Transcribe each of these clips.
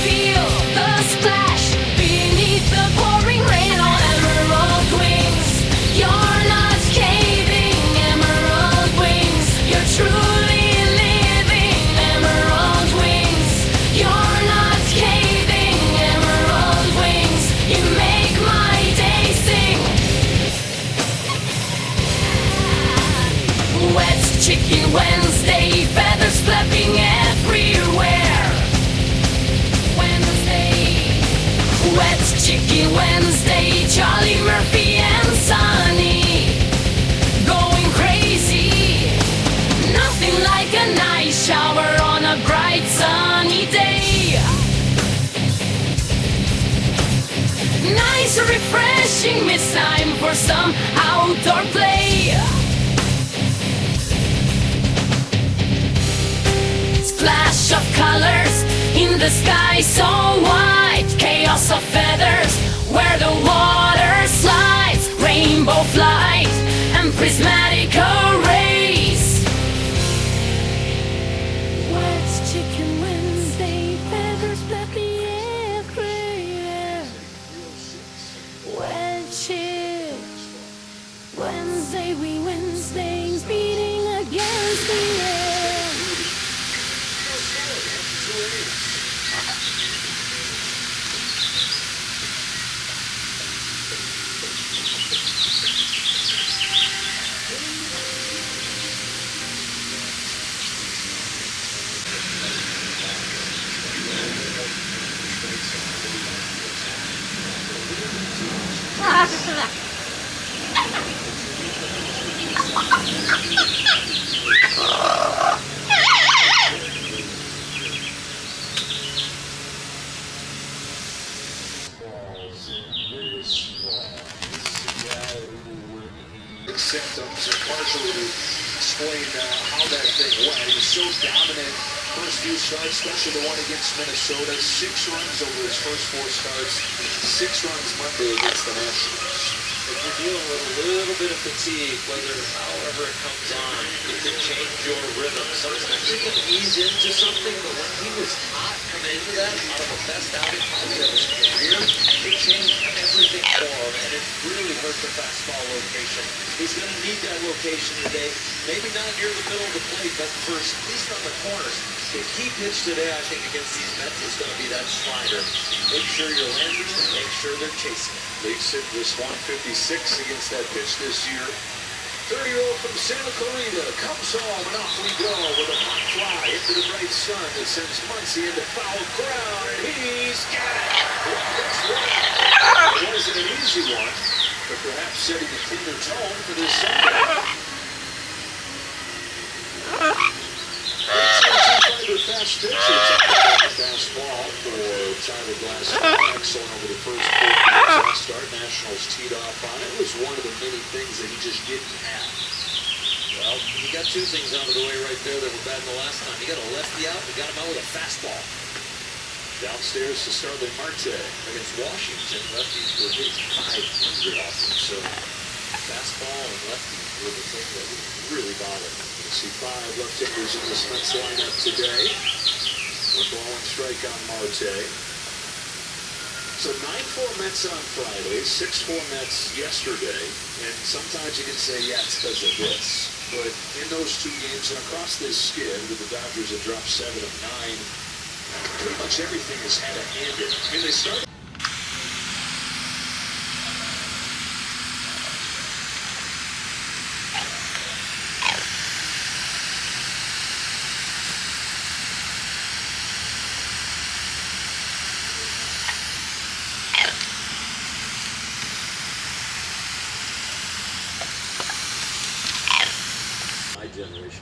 feel the splash beneath the pouring rain on emerald wings. You're not caving, emerald wings. You're truly living, emerald wings. You're not caving, emerald wings. You make my day sing. Wet Chicken Wednesday, feathers flapping everywhere. Wet Chicken Wednesday, Charlie Murphy and Sunny going crazy. Nothing like a nice shower on a bright sunny day. Nice refreshing mist time for some outdoor play. Splash of colors in the sky so white, chaos of feathers where the water slides, rainbow flight and prismatic arrays. Wet Chicken Wednesday, feathers flapping everywhere. Wet Chick Wednesday, we Wednesdays beating against the air. Symptoms and partially to explain how that thing went. He was so dominant first few starts, especially the one against Minnesota. 6 runs over his first 4 starts, 6 runs Monday against the Nationals. If you're dealing with a little bit of fatigue, however it comes on, it can change your rhythm. Sometimes you can ease into something, but when he was hot coming into that, out of the best outing probably of his career, it changed everything for him, and it really hurt the fastball location. He's going to need that location today. Maybe not near the middle of the plate, but first, at least on the corners. The key pitch today, I think, against these Mets is going to be that slider. Make sure you're landing it, make sure they're chasing it. Leafs hit this 156 against that pitch this year. 30-year-old from Santa Clarita comes home and off we go with a hot fly into the right sun that sends Muncy into foul ground, and he's got it. That's right. It wasn't an easy one, but perhaps setting a cleaner tone for this Sunday. Fast pitch. It's a fastball for Tyler Glass. Excellent over the first 4 games. Last start, Nationals teed off on it. It was one of the many things that he just didn't have. Well, he got 2 things out of the way right there that were bad the last time. He got a lefty out, and got him out with a fastball. Downstairs to Charlie Murphy. Against Washington, lefties were hitting 500 off him, so fastball and lefties were the thing that would really bother him. You see 5 left-handers in this Mets lineup today. 1 ball and strike on Marte. So 9-4 Mets on Friday, 6-4 Mets yesterday, and sometimes you can say, yeah, it's because of this. But in those 2 games and across this skid, with the Dodgers that dropped 7 of 9, pretty much everything has had a hand in it. I mean, they started.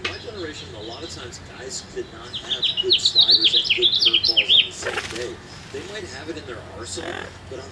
My generation, a lot of times guys did not have good sliders and good curveballs on the same day. They might have it in their arsenal, but on